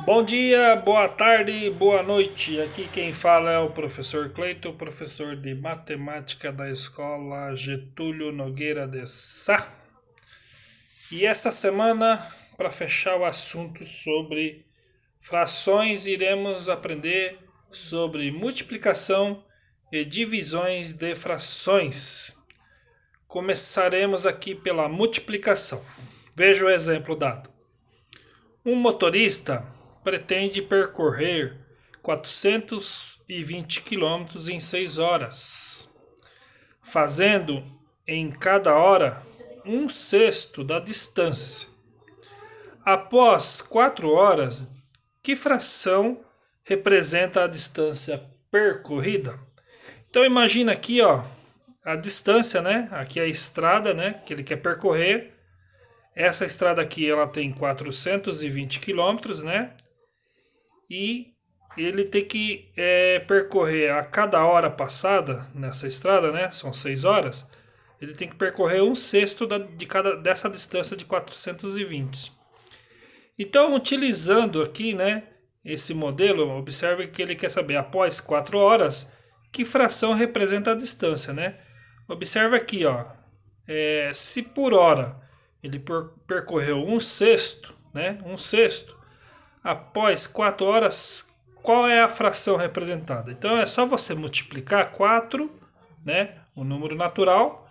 Bom dia, boa tarde, boa noite. Aqui quem fala é o professor Cleito, professor de matemática da escola Getúlio Nogueira de Sá. E esta semana, para fechar o assunto sobre frações, iremos aprender sobre multiplicação e divisões de frações. Começaremos aqui pela multiplicação. Veja o exemplo dado. Um motorista pretende percorrer 420 quilômetros em 6 horas, fazendo em cada hora um sexto da distância. Após 4 horas, que fração representa a distância percorrida? Então imagina aqui, ó, a distância, né? Aqui é a estrada, né, que ele quer percorrer. Essa estrada aqui ela tem 420 quilômetros, né? E ele tem que percorrer a cada hora passada nessa estrada, né? São 6 horas. Ele tem que percorrer um sexto dessa distância de 420. Então, utilizando aqui, né, esse modelo, observe que ele quer saber após 4 horas que fração representa a distância, né? Observe aqui, ó, se por hora ele percorreu um sexto, né? Um sexto. Após 4 horas, qual é a fração representada? Então é só você multiplicar 4, né? O número natural,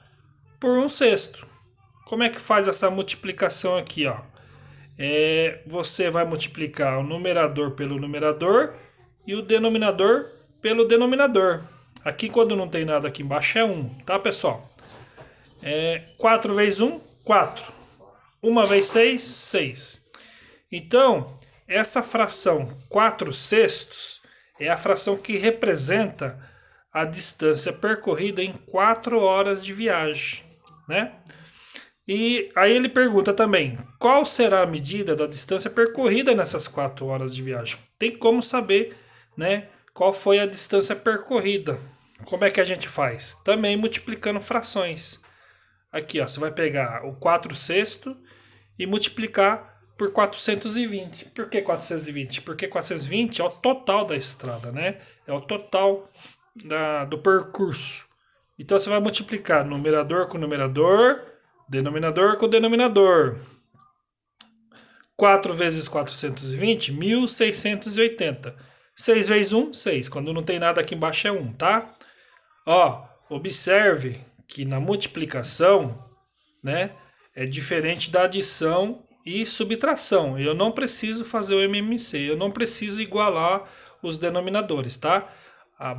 por um sexto. Como é que faz essa multiplicação aqui, ó? Você vai multiplicar o numerador pelo numerador e o denominador pelo denominador. Aqui, quando não tem nada aqui embaixo, é 1, tá, pessoal? 4 vezes 1, 4. 1 vezes 6, 6. Então, essa fração 4 sextos é a fração que representa a distância percorrida em 4 horas de viagem, né? E aí ele pergunta também, qual será a medida da distância percorrida nessas 4 horas de viagem? Tem como saber, né, qual foi a distância percorrida. Como é que a gente faz? Também multiplicando frações. Aqui, ó, você vai pegar o 4 sexto e multiplicar por 420. Por que 420? Porque 420 é o total da estrada, né? É o total do percurso. Então você vai multiplicar numerador com numerador, denominador com denominador. 4 vezes 420, 1680. 6 vezes 1, 6. Quando não tem nada aqui embaixo é 1, tá? Ó, observe que na multiplicação, né, é diferente da adição e subtração. Eu não preciso fazer o MMC, eu não preciso igualar os denominadores, tá?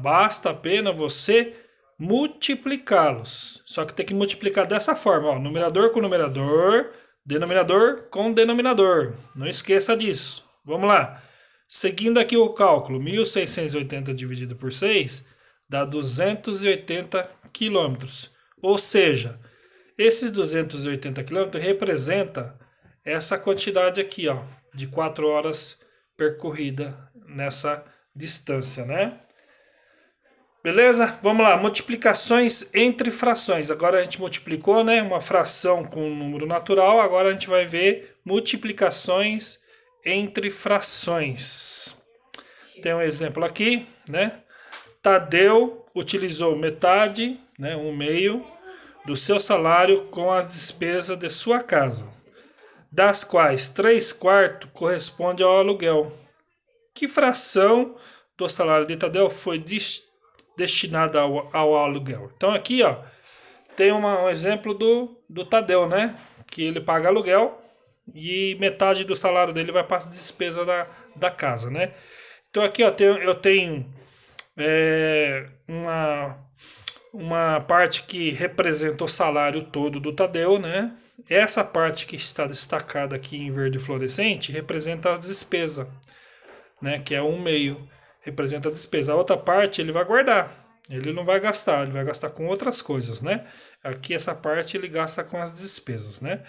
Basta apenas você multiplicá-los. Só que tem que multiplicar dessa forma, ó, numerador com numerador, denominador com denominador. Não esqueça disso. Vamos lá. Seguindo aqui o cálculo, 1680 dividido por 6 dá 280 quilômetros. Ou seja, esses 280 quilômetros representa essa quantidade aqui, ó, de 4 horas percorrida nessa distância, né? Beleza? Vamos lá, multiplicações entre frações. Agora a gente multiplicou, né, uma fração com um número natural, agora a gente vai ver multiplicações entre frações. Tem um exemplo aqui, né? Tadeu utilizou metade, né, um meio, do seu salário com as despesas de sua casa, das quais 3 quartos corresponde ao aluguel. Que fração do salário de Tadeu foi destinada ao aluguel? Então aqui, ó, tem um exemplo do Tadeu, né? Que ele paga aluguel e metade do salário dele vai para as despesas da casa, né? Então aqui, ó, eu tenho uma parte que representa o salário todo do Tadeu, né? Essa parte que está destacada aqui em verde fluorescente representa a despesa, né? Que é um meio, representa a despesa. A outra parte ele vai guardar, ele não vai gastar, ele vai gastar com outras coisas, né? Aqui essa parte ele gasta com as despesas, né?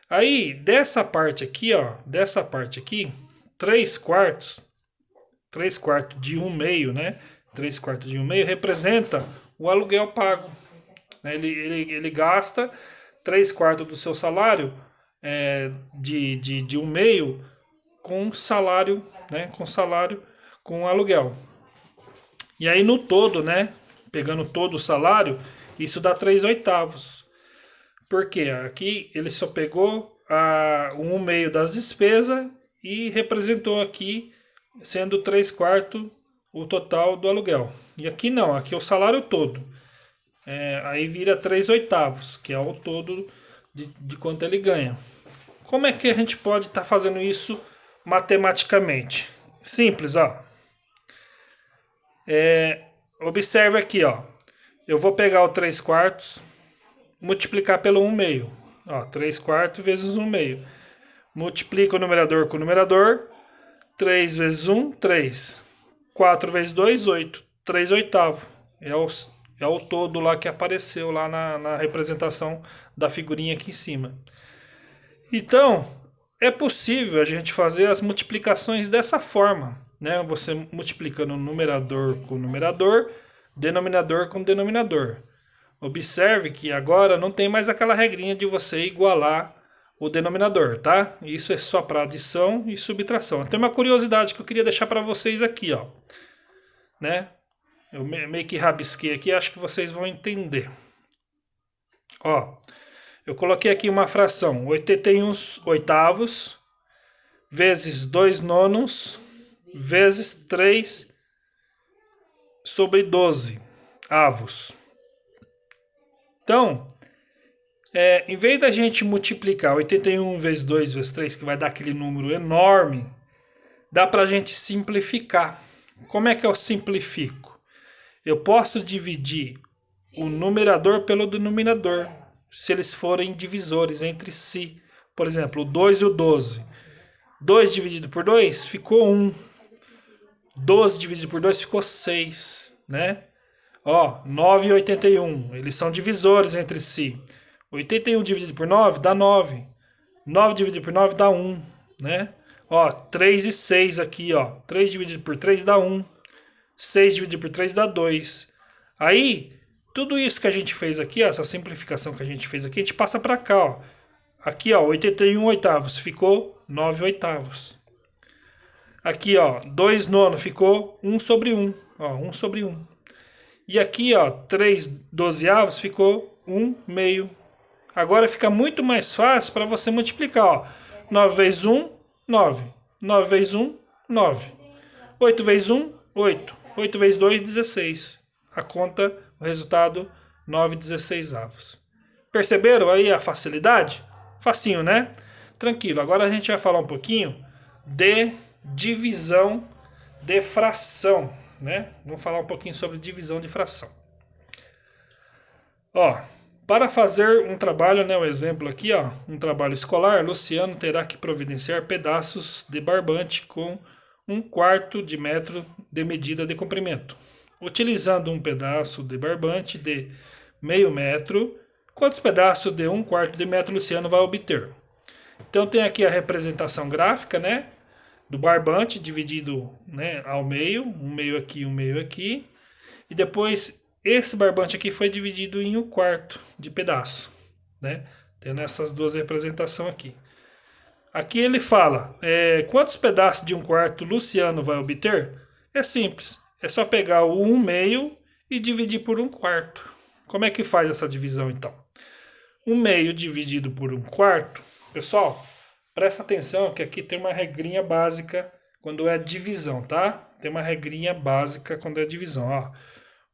Aí dessa parte aqui, ó, dessa parte aqui, 3 quartos, 3 quartos de um meio, né? 3 quartos de um meio representa o aluguel pago. Ele gasta 3 quartos do seu salário de um meio com salário, né? Com salário, com aluguel. E aí no todo, né? Pegando todo o salário, isso dá 3/8. Por quê? Aqui ele só pegou o 1/2 das despesas e representou aqui sendo 3/4 o total do aluguel. E aqui não, aqui é o salário todo. Aí vira 3/8, que é o todo de quanto ele ganha. Como é que a gente pode estar fazendo isso matematicamente? Simples, ó. Observe aqui, ó. Eu vou pegar o 3/4, multiplicar pelo 1/2. Ó, 3/4 vezes 1/2. Multiplica o numerador com o numerador. 3 vezes 1, 3. 4 vezes 2, 8. 3/8. É o todo lá que apareceu lá na representação da figurinha aqui em cima. Então, é possível a gente fazer as multiplicações dessa forma, né? Você multiplicando numerador com numerador, denominador com denominador. Observe que agora não tem mais aquela regrinha de você igualar o denominador, tá? Isso é só para adição e subtração. Tem uma curiosidade que eu queria deixar para vocês aqui, ó, né? Eu meio que rabisquei aqui, acho que vocês vão entender. Ó, eu coloquei aqui uma fração, 81/8 vezes 2/9 vezes 3/12 avos. Então, em vez da gente multiplicar 81 vezes 2 vezes 3, que vai dar aquele número enorme, dá para a gente simplificar. Como é que eu simplifico? Eu posso dividir o numerador pelo denominador, se eles forem divisores entre si. Por exemplo, o 2 e o 12. 2 dividido por 2 ficou 1. 12 dividido por 2 ficou 6, né? Ó, 9 e 81, eles são divisores entre si. 81 dividido por 9 dá 9. 9 dividido por 9 dá 1, né? Ó, 3 e 6 aqui, ó. 3 dividido por 3 dá 1. 6 dividido por 3 dá 2. Aí, tudo isso que a gente fez aqui, ó, essa simplificação que a gente fez aqui, a gente passa para cá, ó. Aqui, ó, 81/8 ficou 9/8. Aqui, ó, 2/9 ficou 1/1. Ó, 1/1. E aqui, ó, 3/12 ficou 1/2. Agora fica muito mais fácil para você multiplicar, ó. 9 vezes 1, 9. 9 vezes 1, 9. 8 vezes 1, 8. 8 vezes 2, 16. A conta, o resultado, 9/16. Perceberam aí a facilidade? Facinho, né? Tranquilo. Agora a gente vai falar um pouquinho de divisão de fração, né? Vamos falar um pouquinho sobre divisão de fração. Ó, para fazer um trabalho, né, o exemplo aqui, ó, um trabalho escolar, Luciano terá que providenciar pedaços de barbante com 1/4 de metro de medida de comprimento. Utilizando um pedaço de barbante de meio metro, quantos pedaços de 1/4 de metro Luciano vai obter? Então tem aqui a representação gráfica, né, do barbante dividido, né, ao meio, um meio aqui, um meio aqui, e depois esse barbante aqui foi dividido em 1/4 de pedaço, né, tendo essas duas representações aqui. Aqui ele fala, quantos pedaços de 1/4 Luciano vai obter? É simples, é só pegar o 1/2 e dividir por 1/4. Como é que faz essa divisão então? 1/2 dividido por 1/4, pessoal, presta atenção que aqui tem uma regrinha básica quando é divisão, tá? Tem uma regrinha básica quando é divisão, ó.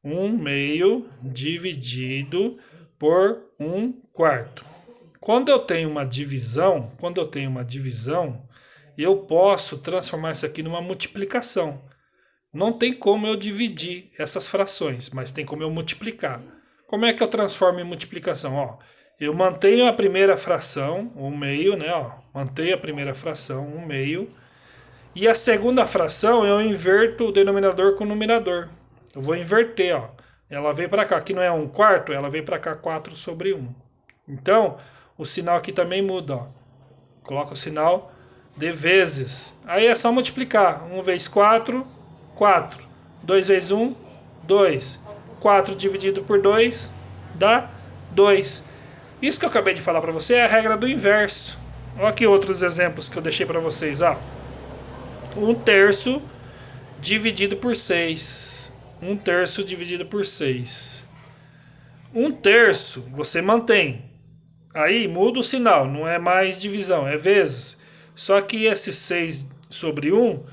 1/2 dividido por 1/4. Quando eu tenho uma divisão, eu posso transformar isso aqui numa multiplicação. Não tem como eu dividir essas frações, mas tem como eu multiplicar. Como é que eu transformo em multiplicação? Ó, eu mantenho a primeira fração, 1/2, né? Ó, mantenho a primeira fração, 1/2. E a segunda fração eu inverto o denominador com o numerador. Eu vou inverter, ó. Ela veio para cá. Aqui não é 1/4, ela veio para cá 4/1. Então, o sinal aqui também muda, ó. Coloca o sinal de vezes. Aí é só multiplicar. 1 vezes 4, 4. 2 vezes 1, 2. 4 dividido por 2 dá 2. Isso que eu acabei de falar para você é a regra do inverso. Olha aqui outros exemplos que eu deixei para vocês, ó. 1 terço dividido por 6. 1 terço dividido por 6. 1 terço você mantém. Aí muda o sinal, não é mais divisão, é vezes. Só que esse 6 sobre 1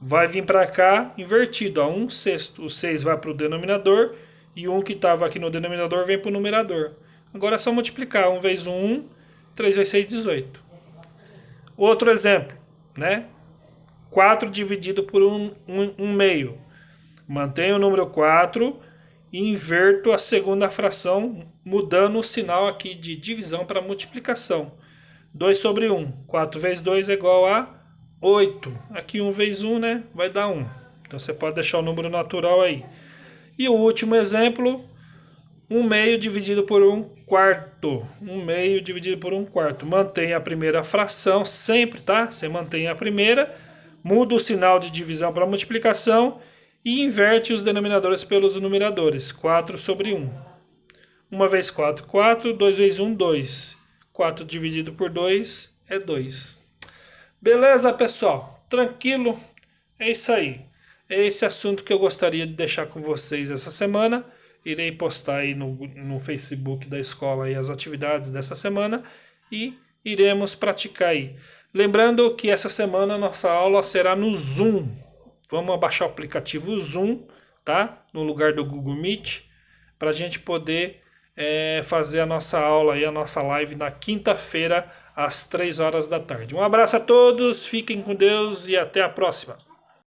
vai vir para cá invertido. Ó, 1 sexto. O 6 vai para o denominador e o 1 que estava aqui no denominador vem para o numerador. Agora é só multiplicar. 1 vezes 1, 3 vezes 6, 18. Outro exemplo, né? 4 dividido por 1 meio. Mantenho o número 4 e inverto a segunda fração, mudando o sinal aqui de divisão para multiplicação. 2 sobre 1. 4 vezes 2 é igual a 8. Aqui 1 vezes 1, né? Vai dar 1. Então você pode deixar o número natural aí. E o último exemplo, 1 meio dividido por 1 quarto. 1 meio dividido por 1 quarto. Mantém a primeira fração sempre, tá? Você mantém a primeira, muda o sinal de divisão para multiplicação e inverte os denominadores pelos numeradores. 4 sobre 1. 1 vezes 4, 4. 2 vezes 1, 2. 4 dividido por 2 é 2. Beleza, pessoal? Tranquilo? É isso aí. É esse assunto que eu gostaria de deixar com vocês essa semana. Irei postar aí no Facebook da escola aí as atividades dessa semana e iremos praticar aí. Lembrando que essa semana nossa aula será no Zoom. Vamos baixar o aplicativo Zoom, tá? No lugar do Google Meet, para a gente poder fazer a nossa aula e a nossa live na quinta-feira às 3 horas da tarde. Um abraço a todos, fiquem com Deus e até a próxima.